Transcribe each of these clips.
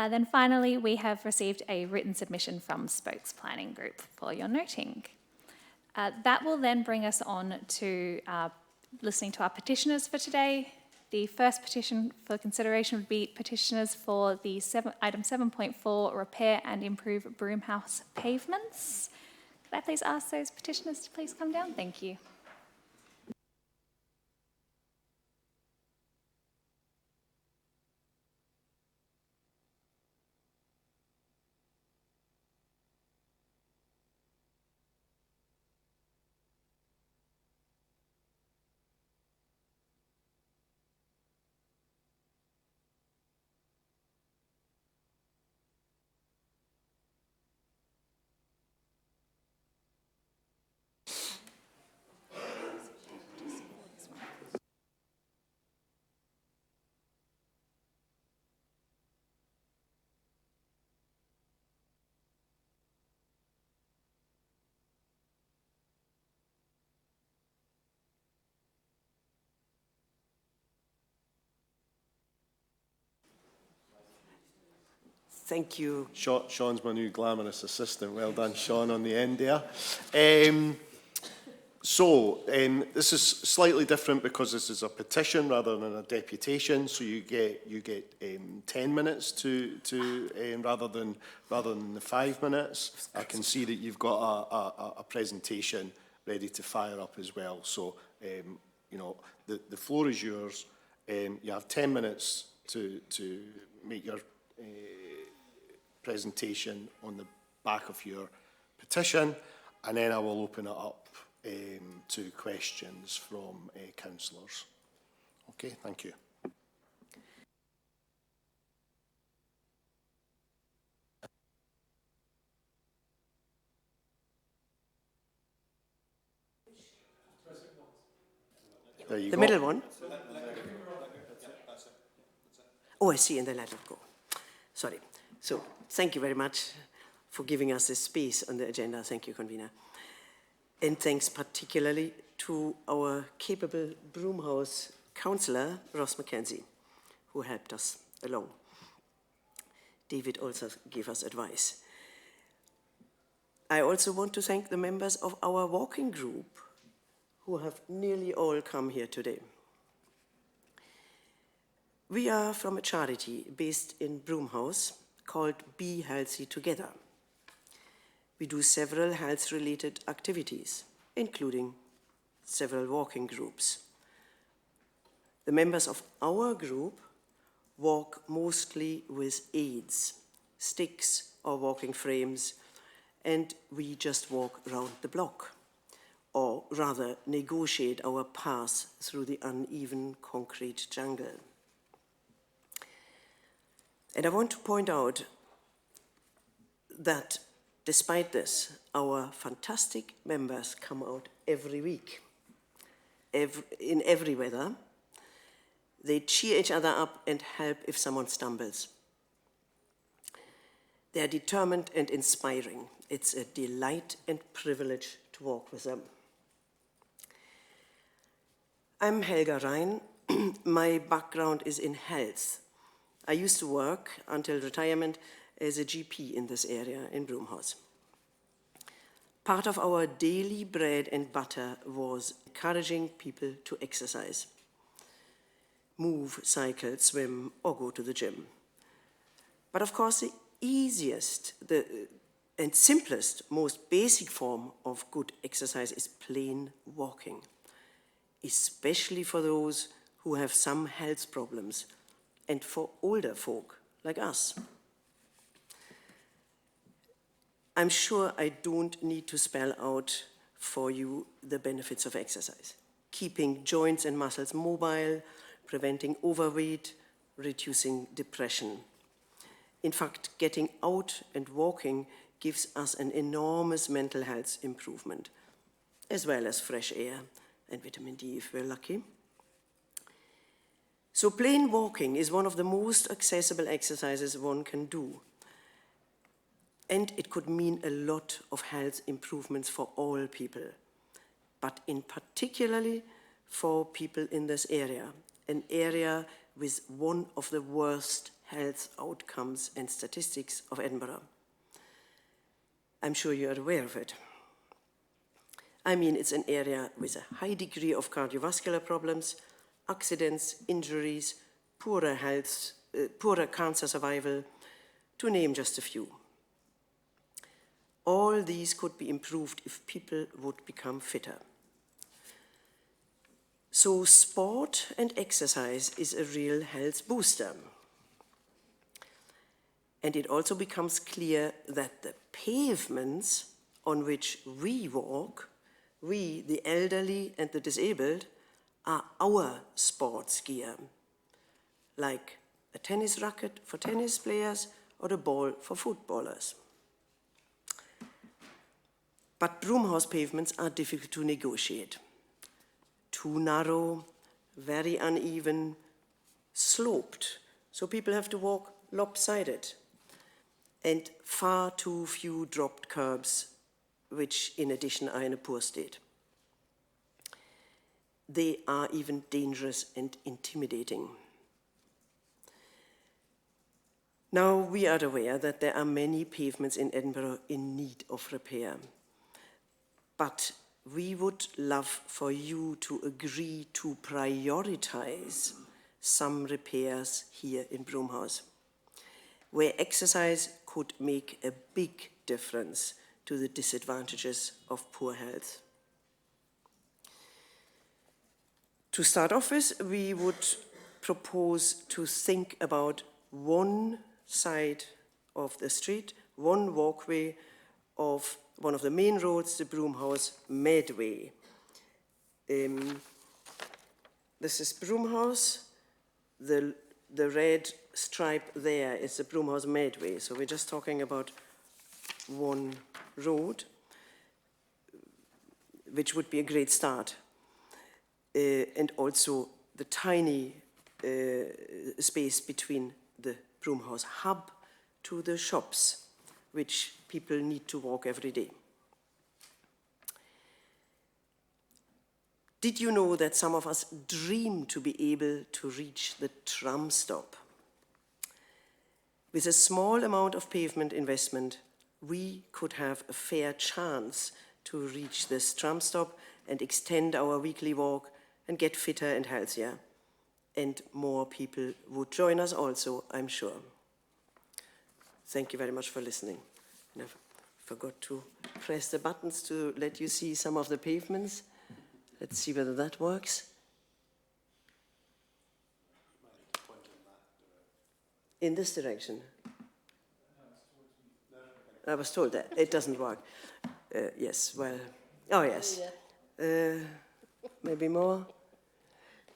Then finally, we have received a written submission from Spokes Planning Group for your noting. That will then bring us on to listening to our petitioners for today. The first petition for consideration would be petitioners for the item 7.4, repair and improve Broomhouse pavements. Could I please ask those petitioners to please come down? Thank you. Thank you. Sean's my new glamorous assistant. Well done, Sean, on the end there. This is slightly different because this is a petition rather than a deputation. So you get 10 minutes rather than the 5 minutes. I can see that you've got a presentation ready to fire up as well. So you know the floor is yours. You have 10 minutes to make your presentation on the back of your petition, and then I will open it up to questions from councillors. Okay, thank you. There you the go. middle one? Oh, I see, and then let it go. Sorry. So, thank you very much for giving us this space on the agenda. Thank you, convener. And thanks particularly to our capable Broomhouse councillor, Ross McKenzie, who helped us along. David also gave us advice. I also want to thank the members of our walking group, who have nearly all come here today. We are from a charity based in Broomhouse called Be Healthy Together. We do several health-related activities, including several walking groups. The members of our group walk mostly with aids, sticks or walking frames, and we just walk around the block, or rather negotiate our path through the uneven concrete jungle. And I want to point out that despite this, our fantastic members come out every week, in every weather. They cheer each other up and help if someone stumbles. They are determined and inspiring. It's a delight and privilege to walk with them. I'm Helga Rhein. My background is in health. I used to work until retirement as a GP in this area in Broomhouse. Part of our daily bread and butter was encouraging people to exercise, move, cycle, swim, or go to the gym. But of course, the easiest and simplest, most basic form of good exercise is plain walking, especially for those who have some health problems and for older folk like us. I'm sure I don't need to spell out for you the benefits of exercise. Keeping joints and muscles mobile, preventing overweight, reducing depression. In fact, getting out and walking gives us an enormous mental health improvement, as well as fresh air and vitamin D if we're lucky. So plain walking is one of the most accessible exercises one can do. And it could mean a lot of health improvements for all people, but in particularly for people in this area, an area with one of the worst health outcomes and statistics of Edinburgh. I'm sure you are aware of it. I mean, it's an area with a high degree of cardiovascular problems, accidents, injuries, poorer health, poorer cancer survival, to name just a few. All these could be improved if people would become fitter. So sport and exercise is a real health booster. And it also becomes clear that the pavements on which we walk, we, the elderly and the disabled, are our sports gear, like a tennis racket for tennis players or a ball for footballers. But Broomhouse pavements are difficult to negotiate. Too narrow, very uneven, sloped, so people have to walk lopsided, and far too few dropped curbs, which in addition are in a poor state. They are even dangerous and intimidating. Now, we are aware that there are many pavements in Edinburgh in need of repair, but we would love for you to agree to prioritize some repairs here in Broomhouse, where exercise could make a big difference to the disadvantages of poor health. To start off with, we would propose to think about one side of the street, one walkway of one of the main roads, the Broomhouse Medway. This is Broomhouse. The red stripe there is the Broomhouse Medway. So we're just talking about one road, which would be a great start. And also the tiny space between the Broomhouse hub to the shops, which people need to walk every day. Did you know that some of us dream to be able to reach the tram stop? With a small amount of pavement investment, we could have a fair chance to reach this tram stop and extend our weekly walk and get fitter and healthier. And more people would join us also, I'm sure. Thank you very much for listening. And I forgot to press the buttons to let you see some of the pavements. Let's see whether that works. In this direction? I was told that. It doesn't work. Yes, well, oh yes. Maybe more.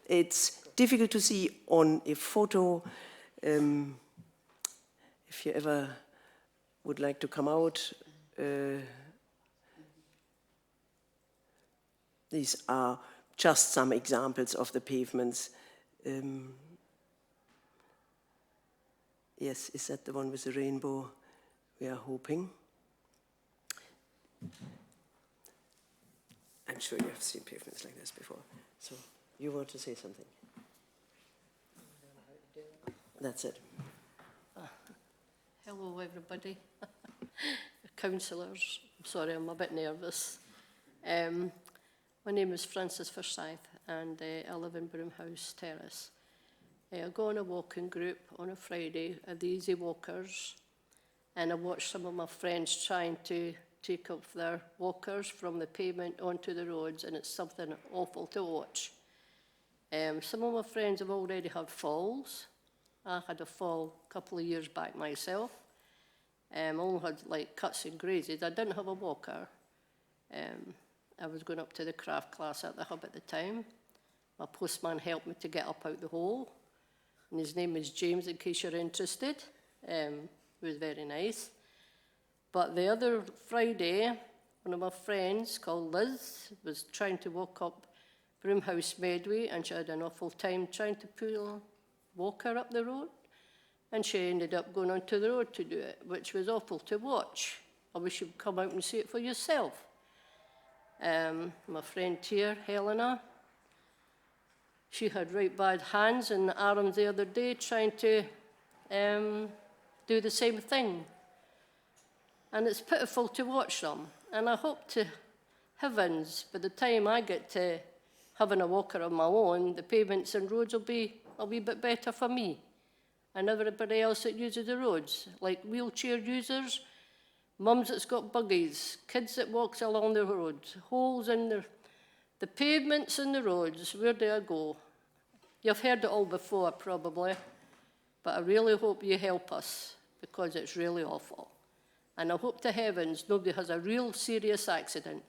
It's difficult to see on a photo. If you ever would like to come out, these are just some examples of the pavements. Yes, is that the one with the rainbow? We are hoping. I'm sure you have seen pavements like this before. So you want to say something? That's it. Hello, everybody. Councillors, I'm sorry, I'm a bit nervous. My name is Frances Forsyth, and I live in Broomhouse Terrace. I go on a walking group on a Friday of the Easy Walkers, and I watch some of my friends trying to take up their walkers from the pavement onto the roads, and it's something awful to watch. Some of my friends have already had falls. I had a fall a couple of years back myself. I only had like cuts and grazes. I didn't have a walker. I was going up to the craft class at the hub at the time. My postman helped me to get up out the hole. And his name is James, in case you're interested. He was very nice. But the other Friday, one of my friends called Liz was trying to walk up Broomhouse Medway, and she had an awful time trying to pull a walker up the road. And she ended up going onto the road to do it, which was awful to watch. I wish you'd come out and see it for yourself. My friend here, Helena, she had right bad hands and arms the other day trying to do the same thing. And it's pitiful to watch them. And I hope to heavens, by the time I get to having a walker of my own, the pavements and roads will be a wee bit better for me and everybody else that uses the roads, like wheelchair users, mums that's got buggies, kids that walks along the road, holes in the pavements and the roads. Where do I go? You've heard it all before, probably, but I really hope you help us, because it's really awful. And I hope to heavens nobody has a real serious accident.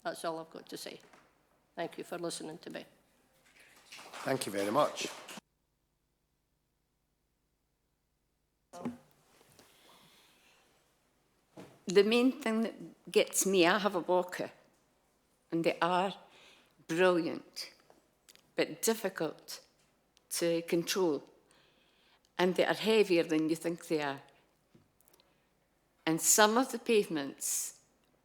That's all I've got to say. Thank you for listening to me. Thank you very much. The main thing that gets me, I have a walker, and they are brilliant, but difficult to control. And they are heavier than you think they are. And some of the pavements,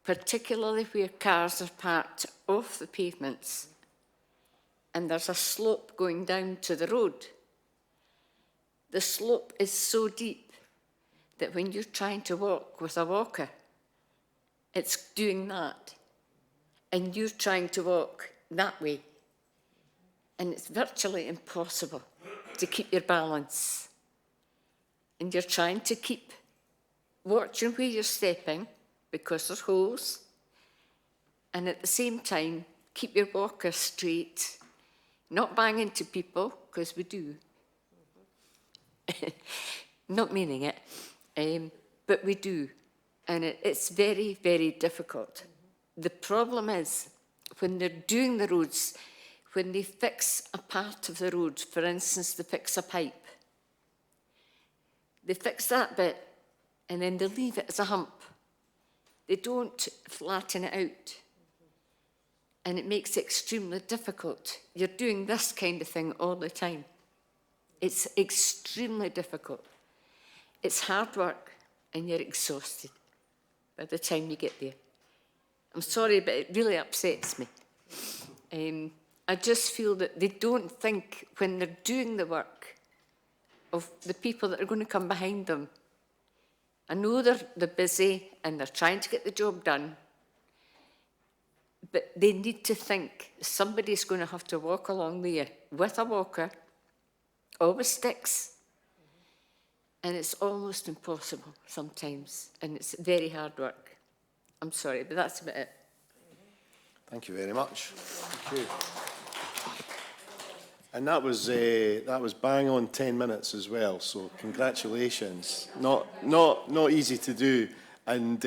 particularly where cars are parked off the pavements, and there's a slope going down to the road, the slope is so deep that when you're trying to walk with a walker, it's doing that. And you're trying to walk that way. And it's virtually impossible to keep your balance. And you're trying to keep watching where you're stepping, because there's holes, and at the same time, keep your walker straight, not bang into people, because we do. Not meaning it, but we do. And it's very, very difficult. The problem is, when they're doing the roads, when they fix a part of the road, for instance, they fix a pipe, they fix that bit, and then they leave it as a hump. They don't flatten it out. And it makes it extremely difficult. You're doing this kind of thing all the time. It's extremely difficult. It's hard work, and you're exhausted by the time you get there. I'm sorry, but it really upsets me. I just feel that they don't think, when they're doing the work, of the people that are going to come behind them. I know they're busy and they're trying to get the job done, but they need to think somebody's going to have to walk along there with a walker or with sticks, and it's almost impossible sometimes, and it's very hard work. I'm sorry, but that's about it. Thank you very much. Thank you. And that was bang on 10 minutes as well. So congratulations. Not easy to do, and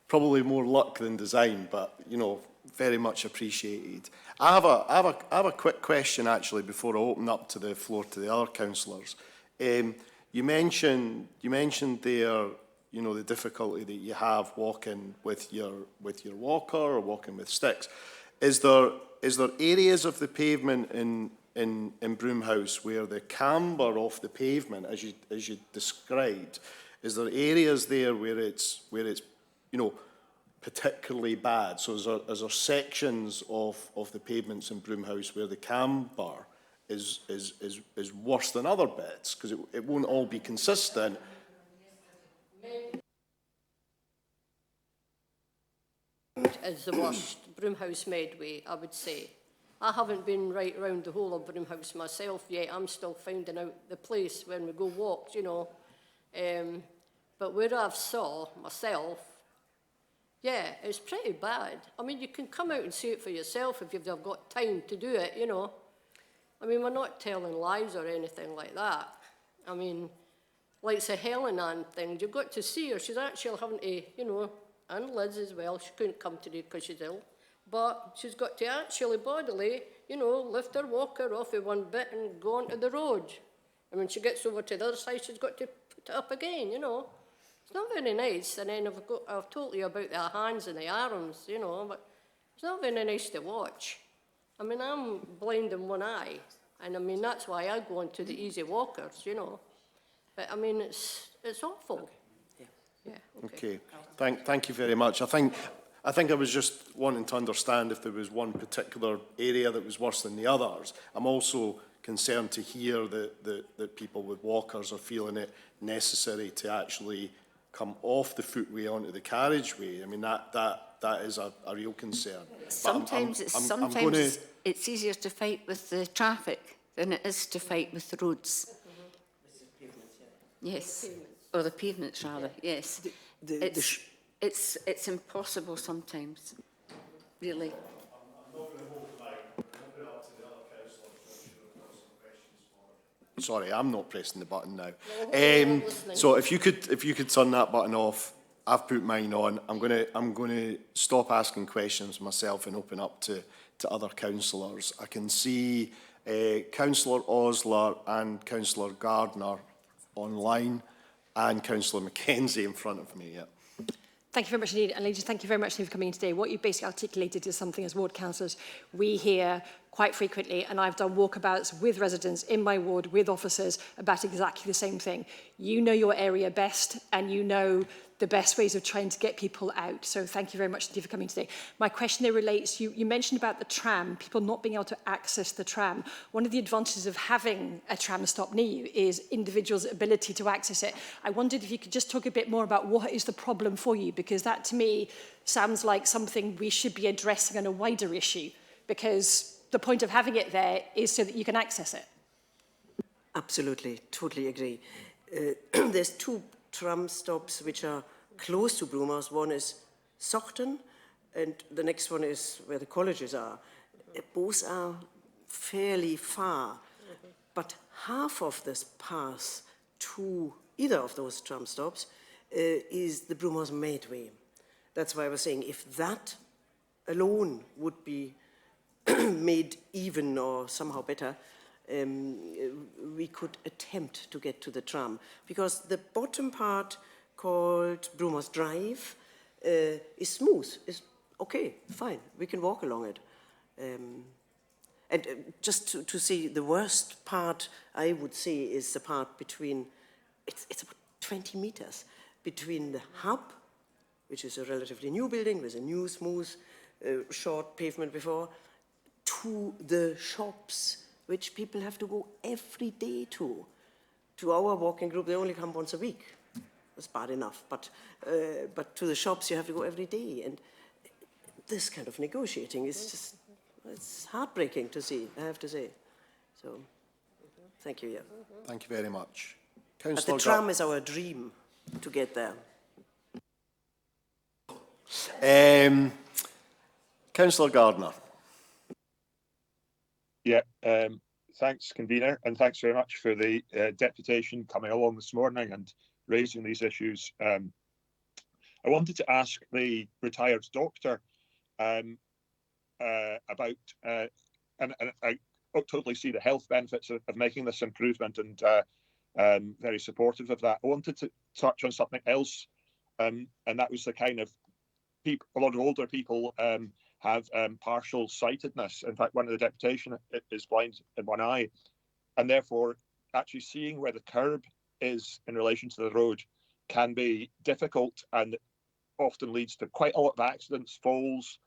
probably more luck than design, but you know, very much appreciated. I have a quick question actually before I open up to the floor to the other councillors. You mentioned there, you know, the difficulty that you have walking with your walker or walking with sticks. Is there areas of the pavement in Broomhouse where the camber off the pavement, as you described, is there areas there where it's you know, particularly bad? So is there sections of the pavements in Broomhouse where the camber is worse than other bits? Because it won't all be consistent. Is the worst. Broomhouse Medway, I would say. I haven't been right round the whole of Broomhouse myself yet. I'm still finding out the place when we go walks, you know. But where I've saw myself, yeah, it's pretty bad. I mean, you can come out and see it for yourself if you've got time to do it, you know. I mean, we're not telling lies or anything like that. I mean, like the Helen Ann thing, you've got to see her. She's actually having to, you know, and Liz as well. She couldn't come today because she's ill. But she's got to actually bodily, you know, lift her walker off of one bit and go onto the road. And when she gets over to the other side, she's got to put it up again, you know. It's not very nice. And then I've told you about the hands and the arms, you know, but it's not very nice to watch. I mean, I'm blind in one eye. And I mean, that's why I go into the easy walkers, you know. But I mean, it's awful. Okay. Yeah, okay. Thank you very much. I think I was just wanting to understand if there was one particular area that was worse than the others. I'm also concerned to hear that people with walkers are feeling it necessary to actually come off the footway onto the carriageway. I mean, that is a real concern. Sometimes it's easier to fight with the traffic than it is to fight with the roads. Yes, or the pavements rather, yes. It's impossible sometimes, really. Sorry, I'm not pressing the button now. So if you could turn that button off, I've put mine on. I'm gonna stop asking questions myself and open up to other councillors. I can see Councillor Osler and Councillor Gardner online, and Councillor Mackenzie in front of me. Yeah. Thank you very much indeed, and ladies, thank you very much for coming in today. What you've basically articulated is something as ward councillors we hear quite frequently, and I've done walkabouts with residents in my ward, with officers, about exactly the same thing. You know your area best, and you know the best ways of trying to get people out. So thank you very much indeed for coming today. My question there relates, you mentioned about the tram, people not being able to access the tram. One of the advantages of having a tram stop near you is individuals' ability to access it. I wondered if you could just talk a bit more about what is the problem for you, because that to me sounds like something we should be addressing on a wider issue, because the point of having it there is so that you can access it. Absolutely, totally agree. There's two tram stops which are close to Broomhouse. One is Sochten, and the next one is where the colleges are. Both are fairly far, but half of this path to either of those tram stops is the Broomhouse Medway. That's why I was saying if that alone would be made even or somehow better, we could attempt to get to the tram, because the bottom part called Broomhouse Drive is smooth, is okay, fine, we can walk along it. And just to see, the worst part I would say is the part between, it's about 20 meters between the hub, which is a relatively new building with a new smooth short pavement before, to the shops, which people have to go every day to. To our walking group, they only come once a week. That's bad enough, but to the shops you have to go every day. And this kind of negotiating is just, it's heartbreaking to see, I have to say. So, thank you, yeah. Thank you very much. But the tram is our dream to get there. Councillor Gardner. Yeah, thanks, convener, and thanks very much for the deputation coming along this morning and raising these issues. I wanted to ask the retired doctor about, and I totally see the health benefits of making this improvement, and very supportive of that. I wanted to touch on something else, and that was the kind of people, a lot of older people have partial sightedness. In fact, one of the deputation is blind in one eye, and therefore actually seeing where the curb is in relation to the road can be difficult and often leads to quite a lot of accidents, falls,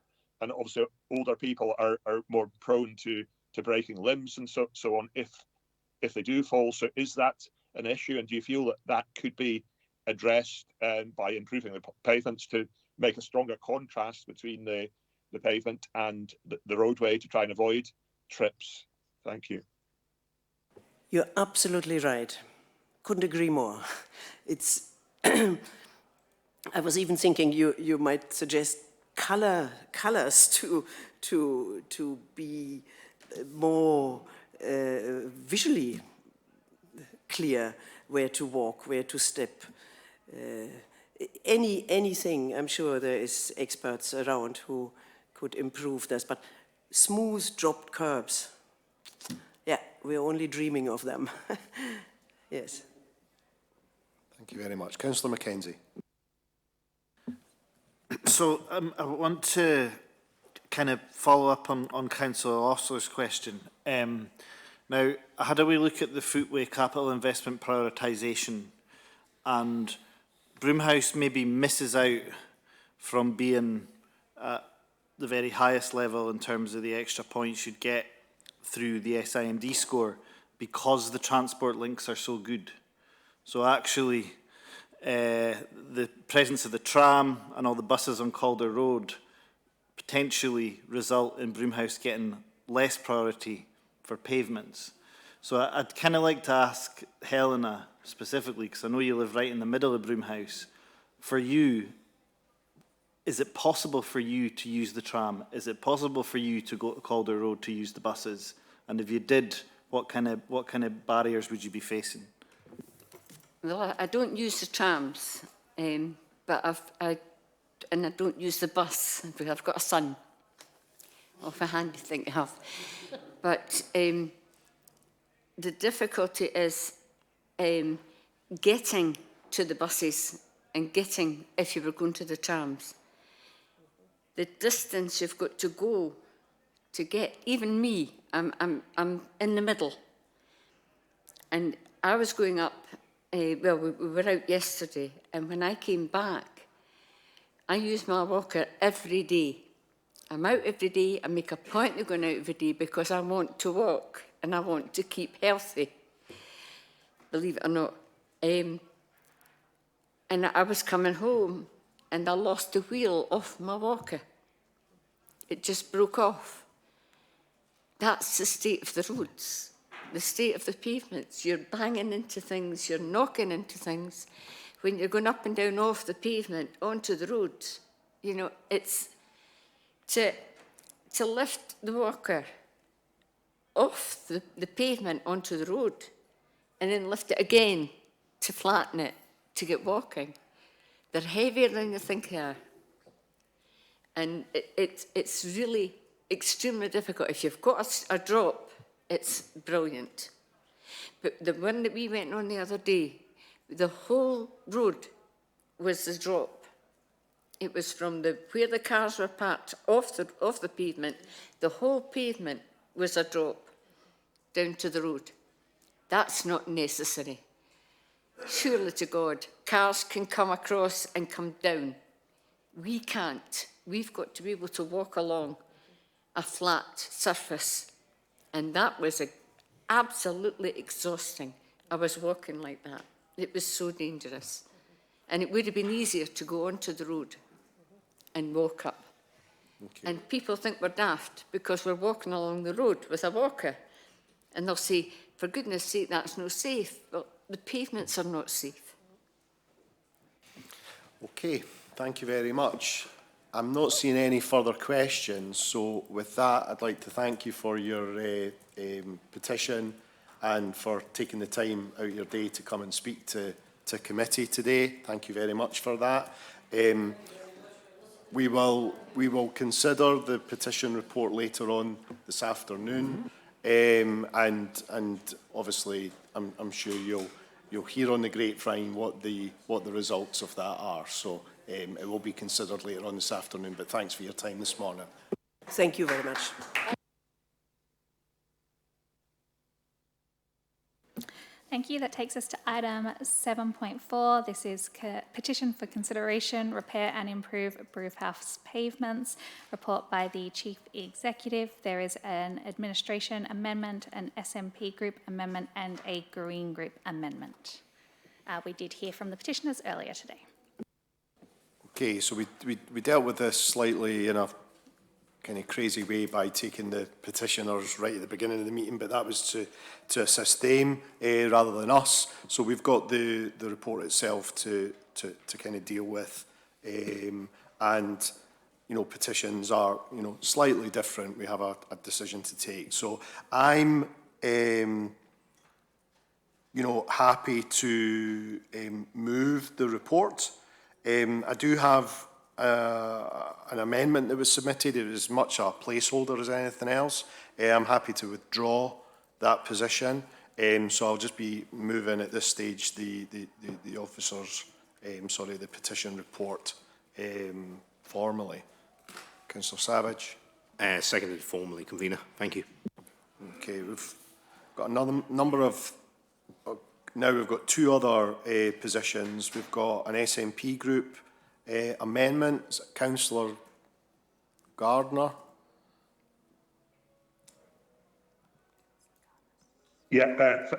and obviously older people are more prone to breaking limbs and so on if they do fall. So is that an issue, and do you feel that could be addressed by improving the pavements to make a stronger contrast between the pavement and the roadway to try and avoid trips? Thank you. You're absolutely right. Couldn't agree more. It's. I was even thinking you might suggest colors to be more visually clear where to walk, where to step. Anything. I'm sure there is experts around who could improve this, but smooth dropped curbs, yeah, we're only dreaming of them. Yes. Thank you very much. Councillor Mackenzie. So I want to kind of follow up on Councillor Osler's question. Now, I had a wee look at the footway capital investment prioritisation, and Broomhouse maybe misses out from being at the very highest level in terms of the extra points you'd get through the SIMD score. because the transport links are so good. So actually, the presence of the tram and all the buses on Calder Road potentially result in Broomhouse getting less priority for pavements. So I'd kind of like to ask Helena specifically, because I know you live right in the middle of Broomhouse. For you, is it possible for you to use the tram? Is it possible for you to go to Calder Road to use the buses? And if you did, what kind of barriers would you be facing? Well, I don't use the trams, but I don't use the bus. I've got a son. Off a handy thing to have. But the difficulty is getting to the buses and getting, if you were going to the trams. The distance you've got to go to get, even me, I'm in the middle. And I was going up, well, we were out yesterday, and when I came back, I use my walker every day. I'm out every day. I make a point of going out every day because I want to walk and I want to keep healthy, believe it or not. And I was coming home and I lost the wheel off my walker. It just broke off. That's the state of the roads, the state of the pavements. You're banging into things, you're knocking into things. When you're going up and down off the pavement onto the road, you know, it's to lift the walker off the pavement onto the road and then lift it again to flatten it, to get walking. They're heavier than you think they are. And it's really extremely difficult. If you've got a drop, it's brilliant. But the one that we went on the other day, the whole road was the drop. It was from where the cars were parked off the pavement, the whole pavement was a drop down to the road. That's not necessary. Surely to God, cars can come across and come down. We can't. We've got to be able to walk along a flat surface. And that was absolutely exhausting. I was walking like that. It was so dangerous. And it would have been easier to go onto the road and walk up. Okay. And people think we're daft because we're walking along the road with a walker. And they'll say, for goodness sake, that's not safe. Well, the pavements are not safe. Okay, thank you very much. I'm not seeing any further questions, so with that, I'd like to thank you for your petition and for taking the time out of your day to come and speak to committee today. Thank you very much for that. We will consider the petition report later on this afternoon, and obviously I'm sure you'll hear on the grapevine what the results of that are. So it will be considered later on this afternoon. But thanks for your time this morning. Thank you very much. Thank you. That takes us to item 7.4. This is petition for consideration, repair and improve Broomhouse pavements. Report by the Chief Executive. There is an administration amendment, an SNP group amendment and a Green group amendment. We did hear from the petitioners earlier today. Okay, so we dealt with this slightly in a kind of crazy way by taking the petitioners right at the beginning of the meeting, but that was to assist them rather than us. So we've got the report itself to kind of deal with, and you know, petitions are, you know, slightly different. We have a decision to take. So I'm you know, happy to move the report. I do have an amendment that was submitted. It was much a placeholder as anything else. I'm happy to withdraw that position. So I'll just be moving at this stage the officers, the petition report formally. Councillor Savage. Seconded formally, convener. Thank you. Okay, we've got another number of. Now we've got two other positions. We've got an SNP group amendment. Councillor Gardner.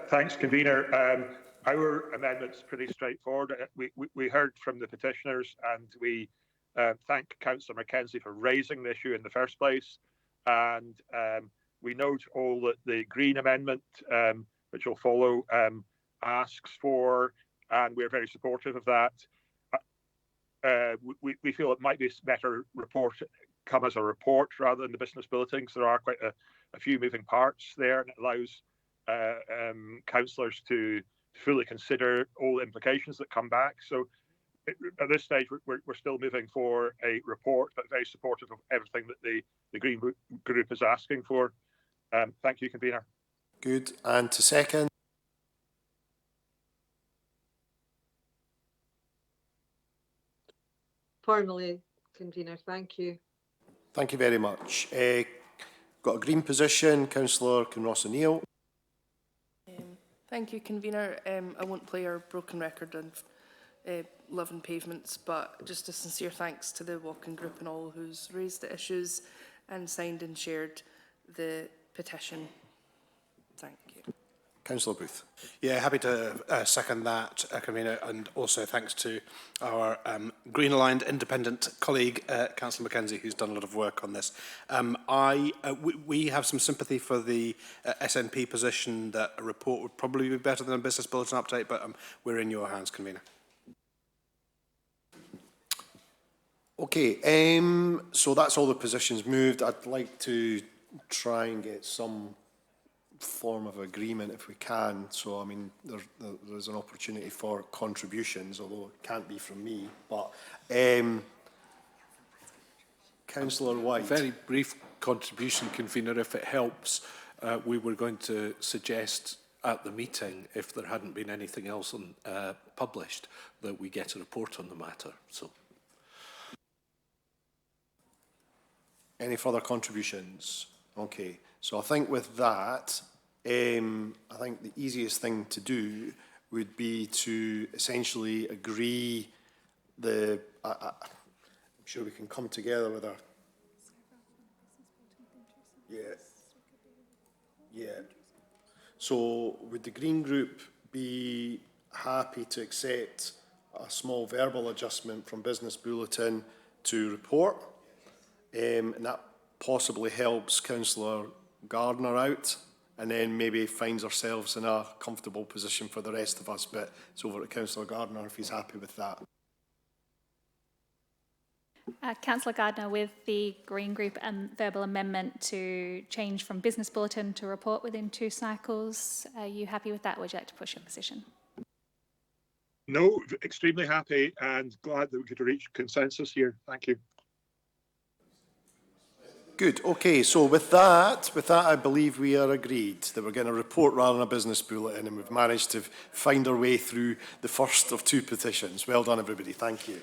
Thanks, convener. Our amendment's pretty straightforward. We heard from the petitioners, and we thank Councillor Mackenzie for raising the issue in the first place. And we note all that the Green Amendment, which will follow, asks for, and we're very supportive of that. We feel it might be better come as a report rather than the business bulletin, because there are quite a few moving parts there, and it allows councillors to fully consider all the implications that come back. So at this stage, we're still moving for a report, but very supportive of everything that the Green Group is asking for. Thank you, convener. Good. And to second? Formally, convener, thank you. Thank you very much. Got a Green position, Councillor Kinross O'Neill. Thank you, convener. I won't play our broken record on love and pavements, but just a sincere thanks to the walking group and all who's raised the issues and signed and shared the petition. Thank you. Councillor Booth. Yeah, happy to second that, convener, and also thanks to our Green Aligned independent colleague, Councillor Mackenzie, who's done a lot of work on this. We have some sympathy for the SNP position that a report would probably be better than a business bulletin update, but we're in your hands, convener. Okay, so that's all the positions moved. I'd like to try and get some form of agreement if we can. So, I mean, there's an opportunity for contributions, although it can't be from me. But Councillor White. Very brief contribution, convener, if it helps. We were going to suggest at the meeting, if there hadn't been anything else published, that we get a report on the matter. So, any further contributions? Okay, so I think with that, I think the easiest thing to do would be to essentially agree I'm sure we can come together with our... Yeah. So would the Green Group be happy to accept a small verbal adjustment from Business Bulletin to report? And that possibly helps Councillor Gardner out, and then maybe finds ourselves in a comfortable position for the rest of us. But it's over to Councillor Gardner if he's happy with that. Councillor Gardner, with the Green Group and verbal amendment to change from business bulletin to report within 2 cycles, are you happy with that? Or would you like to push your position? No, extremely happy and glad that we could reach consensus here. Thank you. Good. Okay, so with that, I believe we are agreed that we're getting a report rather than a business bulletin, and we've managed to find our way through the first of 2 petitions. Well done, everybody. Thank you.